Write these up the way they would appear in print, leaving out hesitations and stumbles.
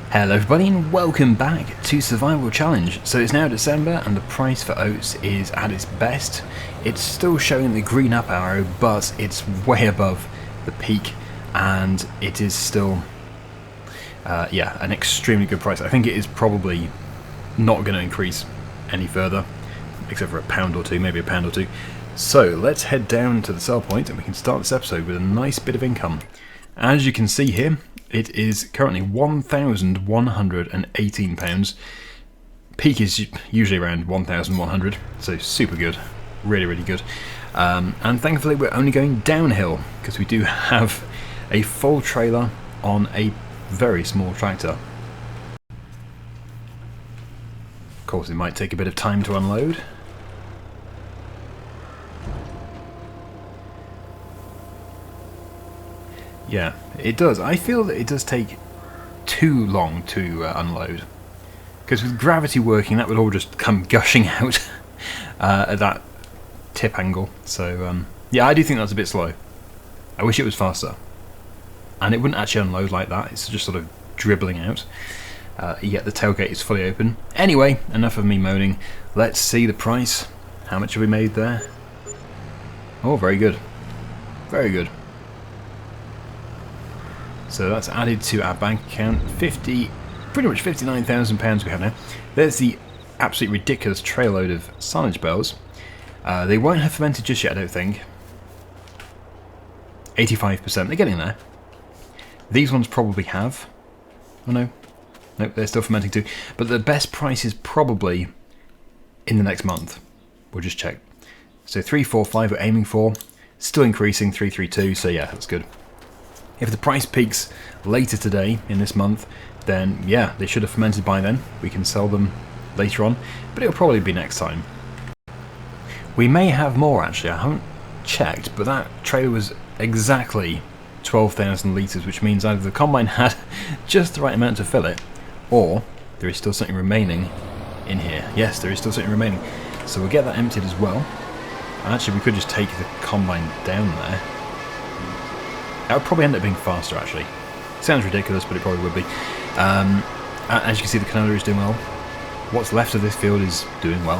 Hello everybody and welcome back to Survival Challenge. So it's now December and the price for oats is at its best. It's still showing the green up arrow, but it's way above the peak and it is still an extremely good price. I think it is probably not going to increase any further, except for a pound or two, maybe a pound or two. So let's head down to the sell point and we can start this episode with a nice bit of income. As you can see here, it is currently £1,118. Peak is usually around 1,100, so super good, really good. And thankfully we're only going downhill because we do have a full trailer on a very small tractor. Of course it might take a bit of time to unload. Yeah, it does. I feel that it does take too long to unload. Because with gravity working, that would all just come gushing out at that tip angle. So, yeah, I do think that's a bit slow. I wish it was faster. And it wouldn't actually unload like that. It's just sort of dribbling out. Yet the tailgate is fully open. Anyway, enough of me moaning. Let's see the price. How much have we made there? Oh, very good. Very good. So that's added to our bank account. Pretty much £59,000 we have now. There's the absolutely ridiculous trail load of silage bells. They won't have fermented just yet, I don't think. 85%, they're getting there. These ones probably have. Oh no. Nope, they're still fermenting too. But the best price is probably in the next month. We'll just check. So 345 we're aiming for. Still increasing, 332, so yeah, that's good. If the price peaks later today, in this month, then yeah, they should have fermented by then. We can sell them later on, but it'll probably be next time. We may have more actually, I haven't checked, but that trailer was exactly 12,000 litres, which means either the combine had just the right amount to fill it, or there is still something remaining in here. Yes, there is still something remaining. So we'll get that emptied as well. And actually we could just take the combine down there. That would probably end up being faster, actually. Sounds ridiculous, but it probably would be. As you can see, the canola is doing well. What's left of this field is doing well.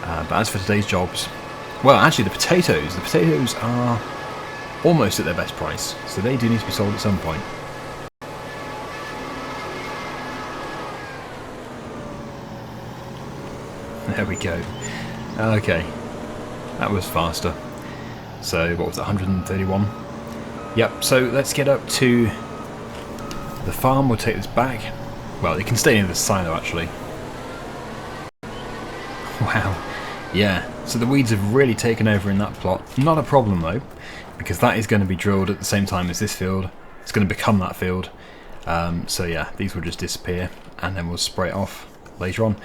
But as for today's jobs, well, actually, the potatoes are almost at their best price, so they do need to be sold at some point. There we go. Okay, that was faster. So what was it, 131? Yep, so let's get up to the farm. We'll take this back. Well, it can stay in the silo actually. Wow, yeah, so the weeds have really taken over in that plot. Not a problem though, because that is going to be drilled at the same time as this field. It's going to become that field. So yeah, these will just disappear and then we'll spray it off later on.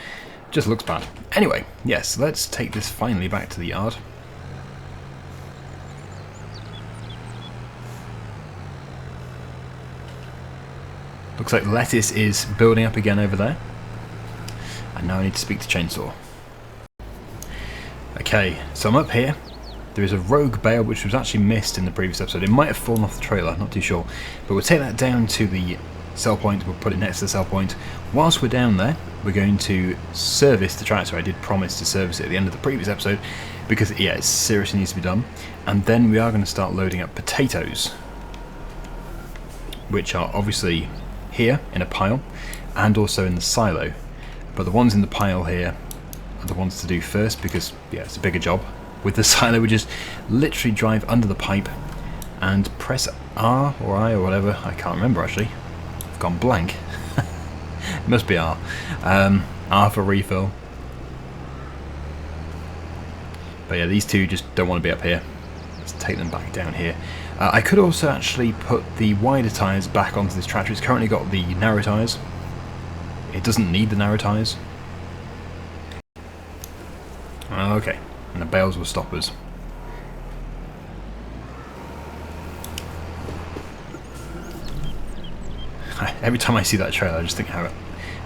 Just looks bad. Anyway, yes, let's take this finally back to the yard. Looks like lettuce is building up again over there. And now I need to speak to Chainsaw. Okay, so I'm up here. There is a rogue bale which was actually missed in the previous episode. It might have fallen off the trailer, not too sure. But we'll take that down to the sell point. We'll put it next to the sell point. Whilst we're down there, we're going to service the tractor. I did promise to service it at the end of the previous episode because, yeah, it seriously needs to be done. And then we are going to start loading up potatoes, which are obviously here in a pile and also in the silo, but the ones in the pile here are the ones to do first because yeah, it's a bigger job. With the silo we just literally drive under the pipe and press R or I or whatever, I can't remember actually, I've gone blank. It must be R. R for refill. But yeah, these two just don't want to be up here. Let's take them back down here. I could also actually put the wider tyres back onto this tractor. It's currently got the narrow tyres. It doesn't need the narrow tyres. Okay, and the bales will stop us. Every time I see that trailer I just think how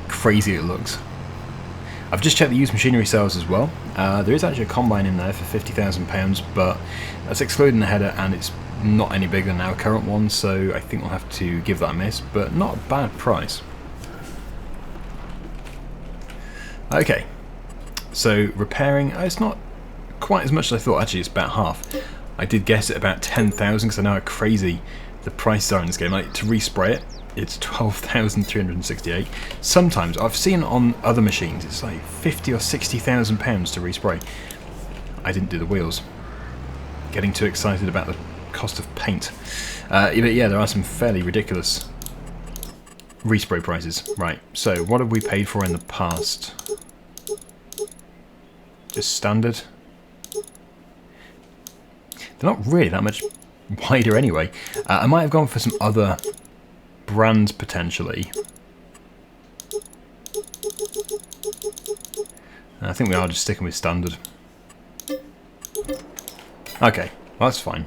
crazy it looks. I've just checked the used machinery sales as well. There is actually a combine in there for £50,000, but that's excluding the header and it's not any bigger than our current one, so I think we'll have to give that a miss, but not a bad price. Okay, so repairing, it's not quite as much as I thought. Actually, it's about half. I did guess it about 10,000 because I know how crazy the prices are in this game. Like, to respray it, it's 12,368. Sometimes I've seen on other machines it's like 50 or 60,000 pounds to respray. I didn't do the wheels. Getting too excited about the cost of paint. But yeah, there are some fairly ridiculous respray prices. Right, so what have we paid for in the past? Just standard. They're not really that much wider anyway. I might have gone for some other brands potentially. I think we are just sticking with standard. Okay, well, that's fine.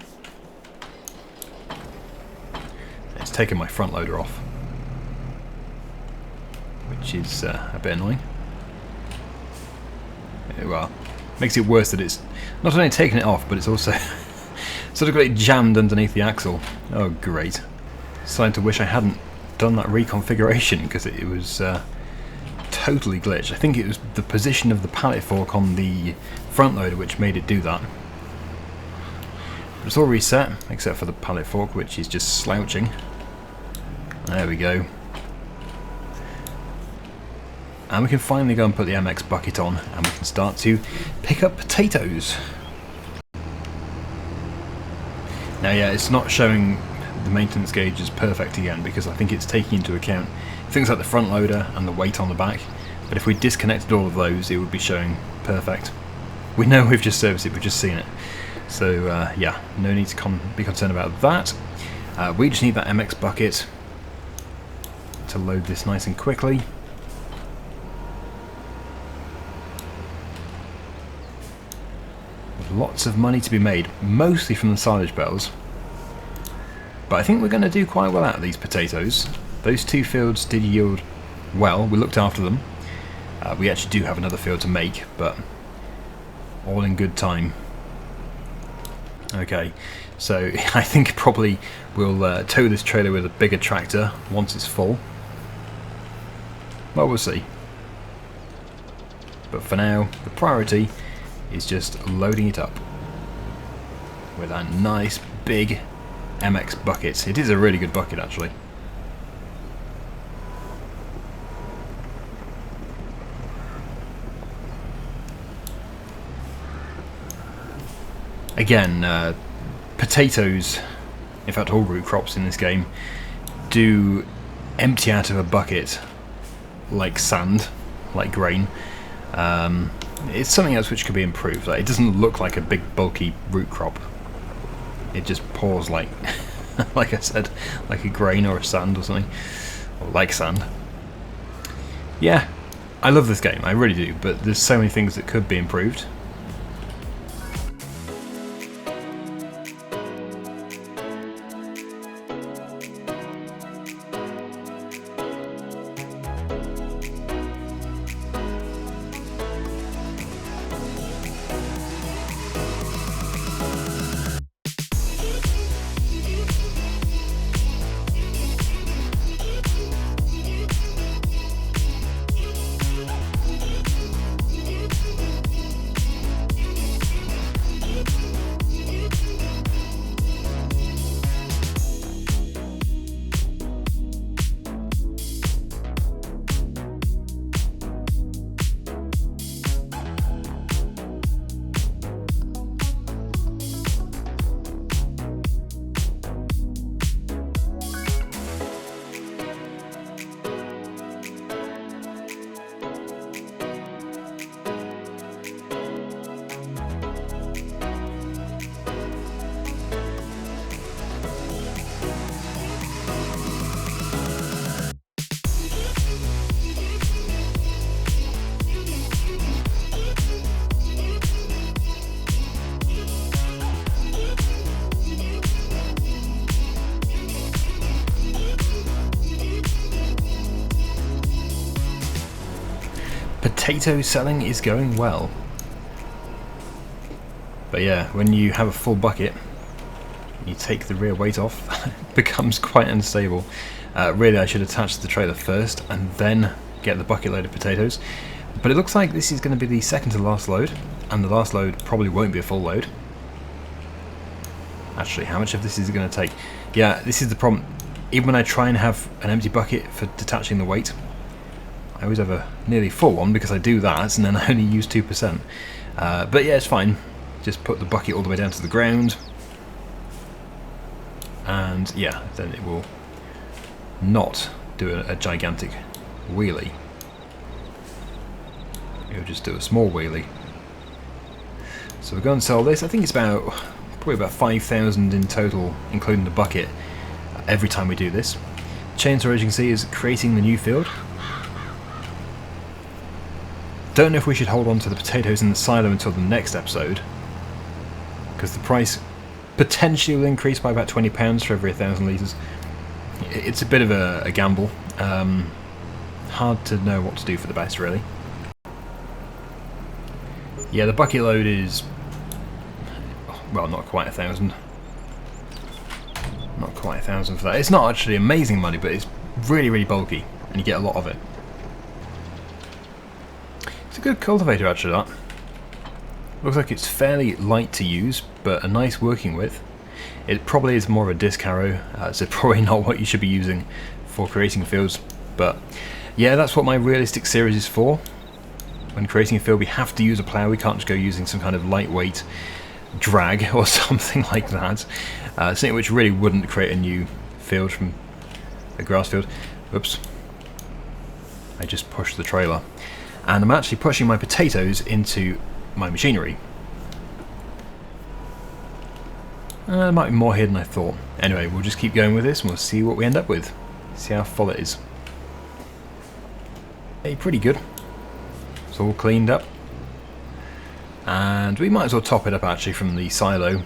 It's taking my front loader off, which is a bit annoying. Well, makes it worse that it's not only taking it off, but it's also sort of got it jammed underneath the axle. Oh, great. Starting to wish I hadn't done that reconfiguration, because it was totally glitched. I think it was the position of the pallet fork on the front loader which made it do that. It's all reset, except for the pallet fork, which is just slouching. There we go. And we can finally go and put the MX bucket on, and we can start to pick up potatoes. Now, yeah, it's not showing the maintenance gauge as perfect again, because I think it's taking into account things like the front loader and the weight on the back. But if we disconnected all of those, it would be showing perfect. We know we've just serviced it, we've just seen it. So, yeah, no need to be concerned about that. We just need that MX bucket to load this nice and quickly. Lots of money to be made, mostly from the silage bells. But I think we're going to do quite well out of these potatoes. Those two fields did yield well, we looked after them. We actually do have another field to make, but all in good time. Okay, so I think probably we'll tow this trailer with a bigger tractor once it's full. Well, we'll see. But for now, the priority is just loading it up with that nice big MX bucket. It is a really good bucket, actually. Again, potatoes, in fact all root crops in this game, do empty out of a bucket like sand, like grain. It's something else which could be improved. Like, it doesn't look like a big bulky root crop. It just pours like, like I said, like a grain or a sand or something, or like sand. Yeah, I love this game, I really do, but there's so many things that could be improved. Potato selling is going well. But yeah, when you have a full bucket, you take the rear weight off, it becomes quite unstable. Really, I should attach the trailer first and then get the bucket load of potatoes. But it looks like this is going to be the second to last load, and the last load probably won't be a full load. Actually, how much of this is it going to take? Yeah, this is the problem. Even when I try and have an empty bucket for detaching the weight, I always have a nearly full one because I do that and then I only use 2%. But yeah, it's fine. Just put the bucket all the way down to the ground. And yeah, then it will not do a gigantic wheelie. It'll just do a small wheelie. So we're going to sell this. I think it's probably about 5,000 in total, including the bucket, every time we do this. Chainsaw, as you can see, is creating the new field. Don't know if we should hold on to the potatoes in the silo until the next episode, because the price potentially will increase by about £20 for every 1,000 litres. It's a bit of a gamble. Hard to know what to do for the best, really. Yeah, the bucket load is, well, not quite 1,000. Not quite 1,000 for that. It's not actually amazing money, but it's really, really bulky, and you get a lot of it. It's a good cultivator, actually, that. Looks like it's fairly light to use, but a nice working with. It probably is more of a disc harrow, so probably not what you should be using for creating fields. But yeah, that's what my realistic series is for. When creating a field, we have to use a plough. We can't just go using some kind of lightweight drag or something like that. Something which really wouldn't create a new field from a grass field. Oops. I just pushed the trailer. And I'm actually pushing my potatoes into my machinery. There might be more here than I thought. Anyway, we'll just keep going with this and we'll see what we end up with. See how full it is. Hey, pretty good. It's all cleaned up. And we might as well top it up actually from the silo.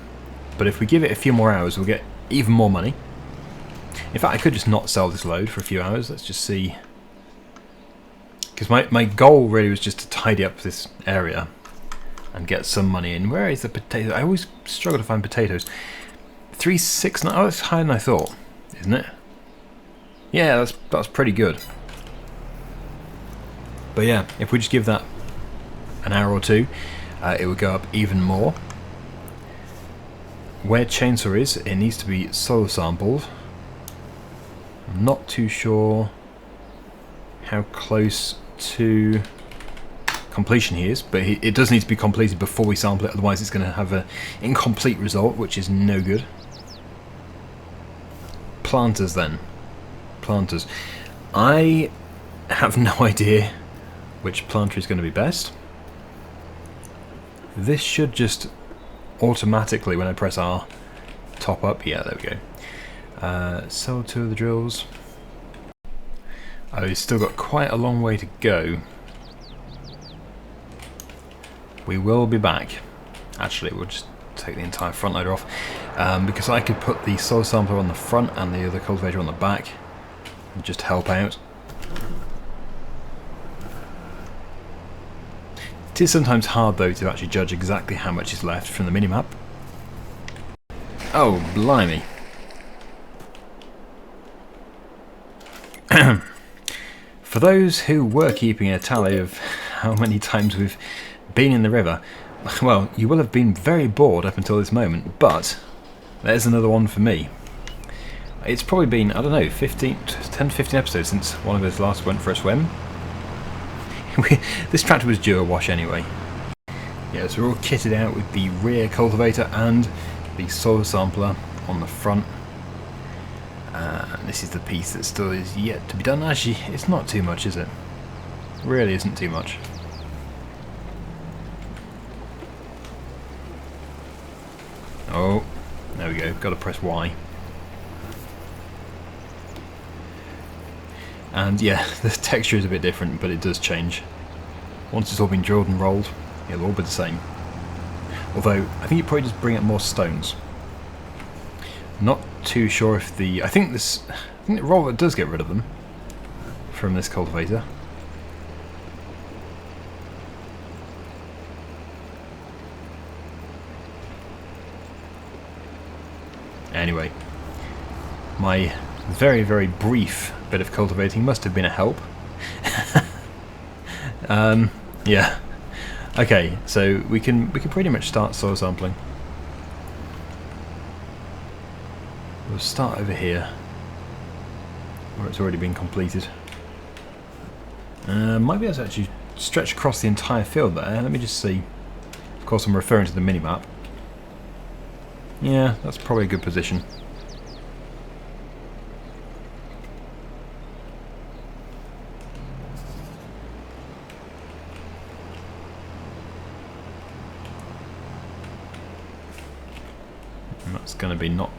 But if we give it a few more hours, we'll get even more money. In fact, I could just not sell this load for a few hours. Let's just see. Because my goal really was just to tidy up this area and get some money in. Where is the potato? I always struggle to find potatoes. 369. Oh, that's higher than I thought, isn't it? Yeah, that's pretty good. But yeah, if we just give that an hour or two, it would go up even more. Where chainsaw is, it needs to be soil sampled. I'm not too sure how close to completion he is, but it does need to be completed before we sample it, otherwise it's going to have an incomplete result, which is no good. Planters then. Planters. I have no idea which planter is going to be best. This should just automatically, when I press R, top up. Yeah, there we go. Sell 2 of the drills. Oh, he's still got quite a long way to go. We will be back. Actually, we'll just take the entire front loader off, because I could put the soil sampler on the front and the other cultivator on the back and just help out. It is sometimes hard though to actually judge exactly how much is left from the minimap. Oh, blimey. For those who were keeping a tally of how many times we've been in the river, well, you will have been very bored up until this moment, but there's another one for me. It's probably been, I don't know, 10 to 15 episodes since one of us last went for a swim. This tractor was due a wash anyway. Yeah, so we're all kitted out with the rear cultivator and the soil sampler on the front. And this is the piece that still is yet to be done. Actually, it's not too much, is it? It really isn't too much. Oh, there we go. Got to press Y. And yeah, the texture is a bit different, but it does change. Once it's all been drilled and rolled, it'll all be the same. Although, I think you probably just bring up more stones. Not too sure if the... I think the roller does get rid of them from this cultivator. Anyway, my very, very brief bit of cultivating must have been a help. Yeah. Okay, so we can pretty much start soil sampling. We'll start over here, where it's already been completed. Might be able to actually stretch across the entire field there. Let me just see. Of course, I'm referring to the minimap. Yeah, that's probably a good position. And that's going to be not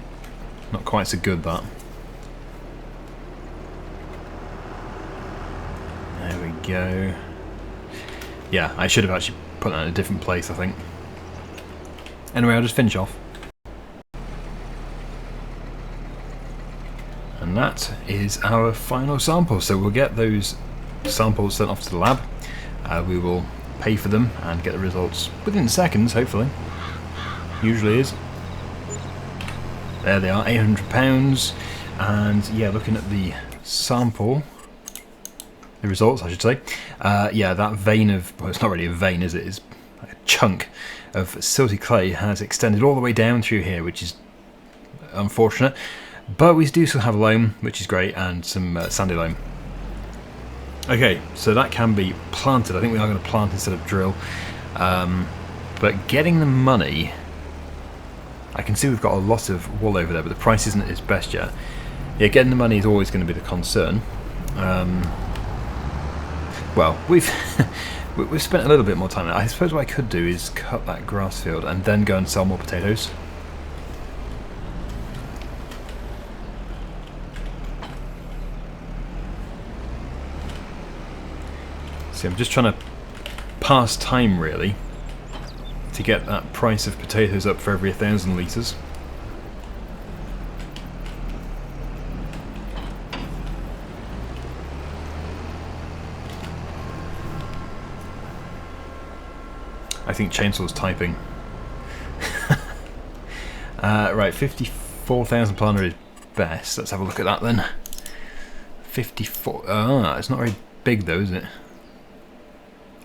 quite so good, that. There we go. Yeah, I should have actually put that in a different place, I think. Anyway, I'll just finish off. And that is our final sample. So we'll get those samples sent off to the lab. We will pay for them and get the results within seconds, hopefully. Usually is. There they are, £800. And yeah, looking at the sample, the results I should say, yeah, that vein of, well, it's not really a vein, is it? It's a chunk of silty clay has extended all the way down through here, which is unfortunate. But we do still have loam, which is great, and some sandy loam. Okay, so that can be planted. I think we are going to plant instead of drill. But getting the money, I can see we've got a lot of wool over there, but the price isn't its best yet. Yeah, getting the money is always going to be the concern. Well, we've spent a little bit more time on it. I suppose what I could do is cut that grass field and then go and sell more potatoes. See, I'm just trying to pass time, really, to get that price of potatoes up for every 1,000 litres. I think Chainsaw's typing. Right, 54,000 planter is best. Let's have a look at that then. 54. It's not very big though, is it?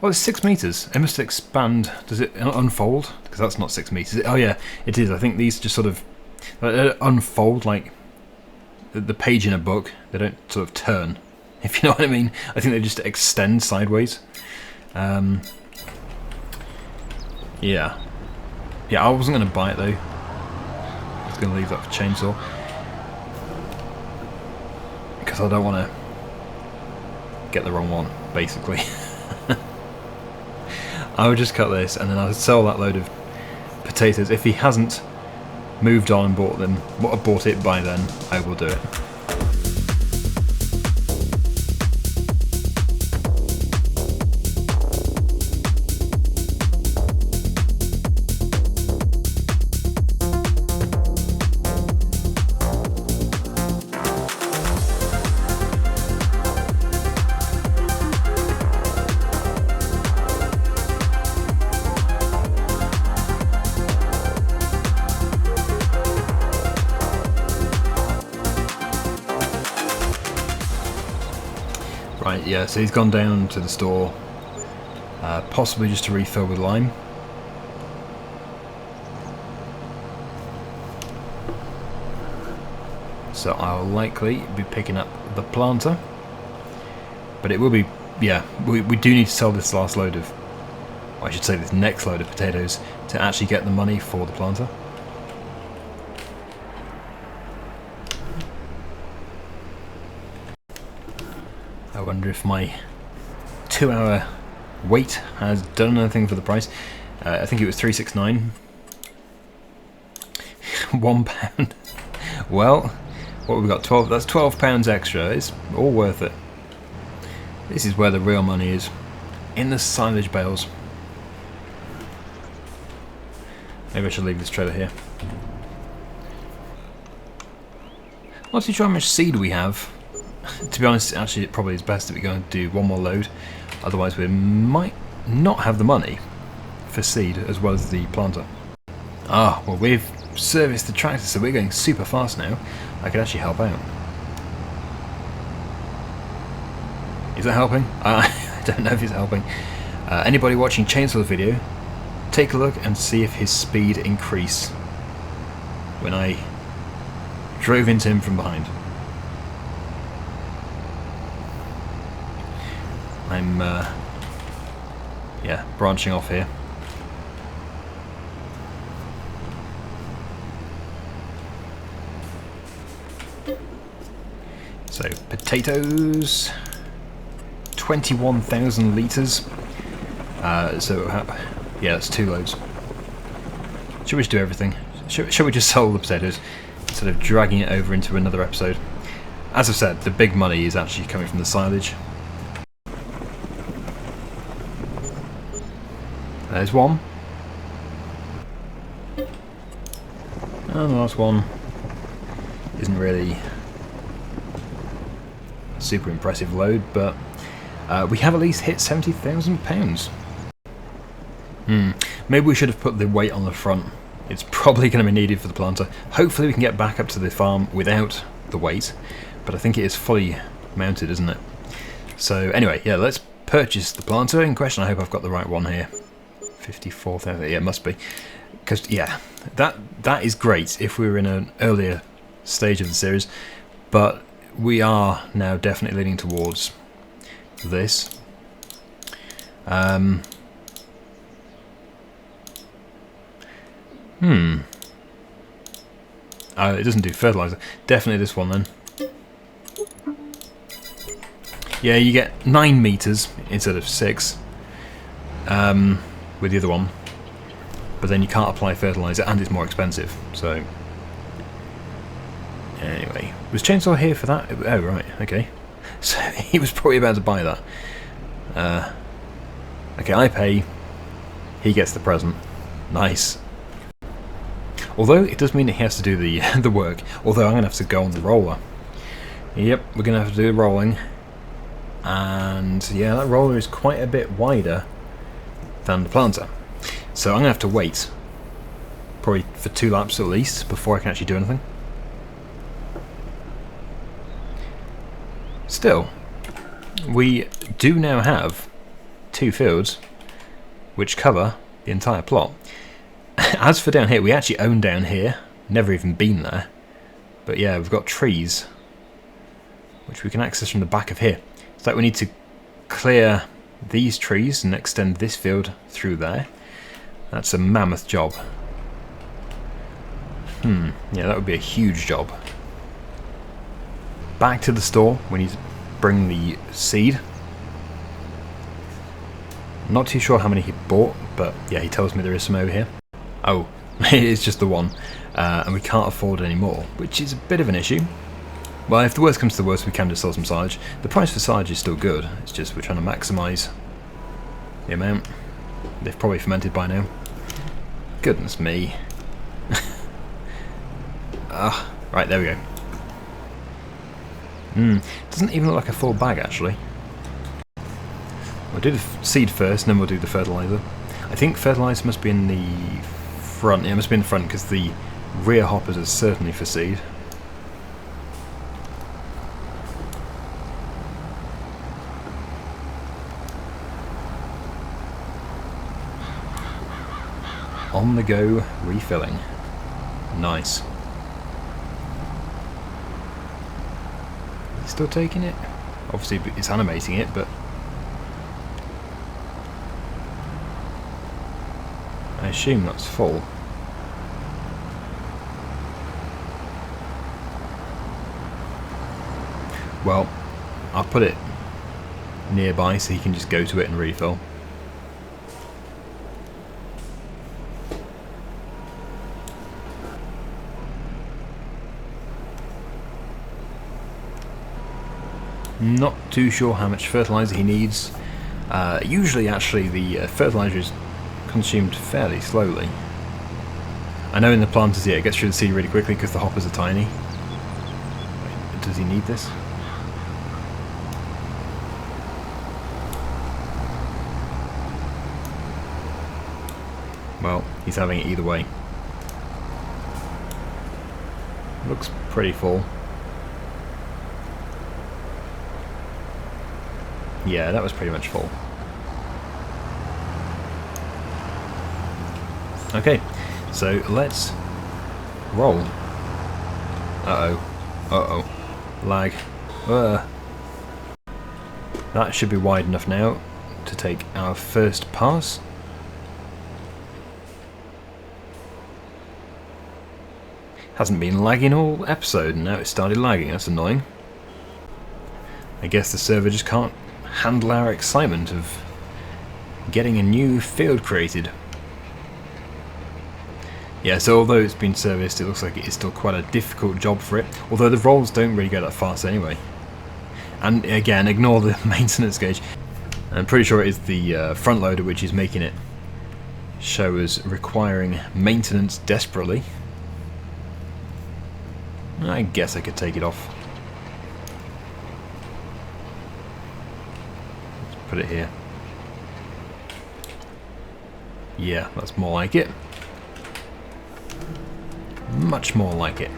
Oh, it's 6 metres. It must expand. Does it unfold? Because that's not 6 metres. Oh yeah, it is. I think these just sort of unfold like the page in a book. They don't sort of turn, if you know what I mean. I think they just extend sideways. Yeah. Yeah, I wasn't going to buy it though. I was going to leave that for Chainsaw. Because I don't want to get the wrong one, basically. I would just cut this and then I would sell that load of potatoes. If he hasn't moved on and bought them, bought it by then, I will do it. Right, yeah, so he's gone down to the store, possibly just to refill with lime. So I'll likely be picking up the planter, but it will be, yeah, we do need to sell this last load of, or I should say this next load of potatoes to actually get the money for the planter. I wonder if my 2-hour wait has done anything for the price. I think it was $3.69. £1. Well, what have we got? 12. That's £12 extra. It's all worth it. This is where the real money is, in the silage bales. Maybe I should leave this trailer here. Let's see how much seed we have. To be honest, actually, it probably is best that we go and do one more load. Otherwise, we might not have the money for seed as well as the planter. Ah, well, we've service the tractor, so we're going super fast now. I could actually help out. Is that helping? I don't know if it's helping. Anybody watching Chainsaw video, take a look and see if his speed increased when I drove into him from behind. I'm yeah, branching off here. So potatoes, 21,000 litres. Yeah, that's 2 loads. Should we just do everything? Should we just sell the potatoes instead of dragging it over into another episode? As I've said, the big money is actually coming from the silage. There's one. And the last one isn't really a super impressive load, but we have at least hit £70,000. Maybe we should have put the weight on the front. It's probably going to be needed for the planter. Hopefully we can get back up to the farm without the weight, but I think it is fully mounted, isn't it? So anyway, yeah, let's purchase the planter in question. I hope I've got the right one here. 54,000, yeah, it must be. Because, yeah, that is great if we were in an earlier stage of the series, but we are now definitely leaning towards this. It doesn't do fertilizer. Definitely this one then. Yeah, you get 9 meters instead of 6 with the other one, but then you can't apply fertilizer and it's more expensive. So anyway, was Chainsaw here for that? Oh right, okay. So he was probably about to buy that. Okay, I pay. He gets the present. Nice. Although it does mean that he has to do the work. Although I'm going to have to go on the roller. Yep, we're going to have to do the rolling. And yeah, that roller is quite a bit wider than the planter. So I'm going to have to wait probably for 2 laps at least before I can actually do anything. Still, we do now have 2 fields which cover the entire plot. As for down here, we actually own down here, never even been there, but yeah, we've got trees which we can access from the back of here. It's like we need to clear these trees and extend this field through there. That's a mammoth job. Yeah, that would be a huge job. Back to the store, we need to bring the seed. Not too sure how many he bought, but yeah, he tells me there is some over here. Oh, it is just the one, and we can't afford any more, which is a bit of an issue. Well, if the worst comes to the worst, we can just sell some silage. The price for silage is still good, it's just we're trying to maximise the amount. They've probably fermented by now. Goodness me. Right, there we go. Doesn't even look like a full bag, actually. We'll do the seed first, and then we'll do the fertiliser. I think fertiliser must be in the front. Yeah, it must be in the front, because the rear hoppers are certainly for seed. On the go, refilling. Nice. Still taking it? Obviously it's animating it, but I assume that's full. Well, I'll put it nearby so he can just go to it and refill. Not too sure how much fertiliser he needs. Usually actually the fertiliser is consumed fairly slowly. I know in the planters, yeah, it gets through the seed really quickly because the hoppers are tiny. Wait, does he need this? Well, he's having it either way. Looks pretty full. Yeah, that was pretty much full. Okay, so let's roll. Uh-oh. Uh-oh. Lag. That should be wide enough now to take our first pass. Hasn't been lagging all episode, and now it started lagging. That's annoying. I guess the server just can't handle our excitement of getting a new field created. Yeah, so although it's been serviced, it looks like it is still quite a difficult job for it, although the rolls don't really go that fast anyway. And again, ignore the maintenance gauge. I'm pretty sure it is the front loader which is making it show as requiring maintenance desperately. I guess I could take it off. Let's put it here. Yeah, that's more like it. Much more like it.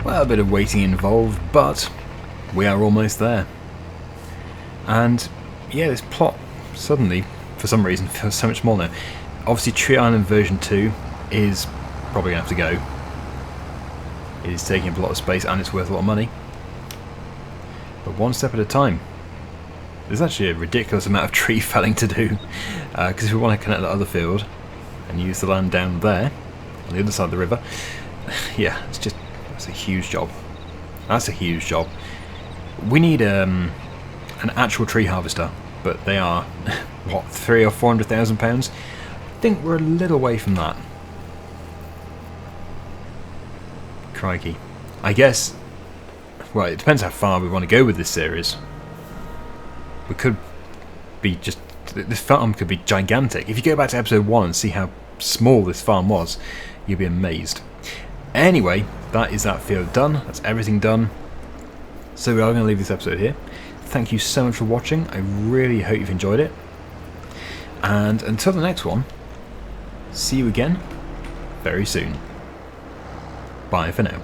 Well, a bit of waiting involved, but we are almost there. And yeah, this plot suddenly, for some reason, feels so much more now. Obviously, Tree Island version 2 is probably going to have to go. It is taking up a lot of space and it's worth a lot of money. But one step at a time. There's actually a ridiculous amount of tree felling to do, because if we want to connect the other field and use the land down there, on the other side of the river, yeah, that's a huge job. That's a huge job. We need an actual tree harvester, but they are, what, £300,000 or £400,000? I think we're a little way from that. Crikey. I guess, well, it depends how far we want to go with this series. We could be just, this farm could be gigantic. If you go back to episode 1 and see how small this farm was, you'll be amazed. Anyway, that is that field done. That's everything done. So we are going to leave this episode here. Thank you so much for watching. I really hope you've enjoyed it. And until the next one, see you again very soon. Bye for now.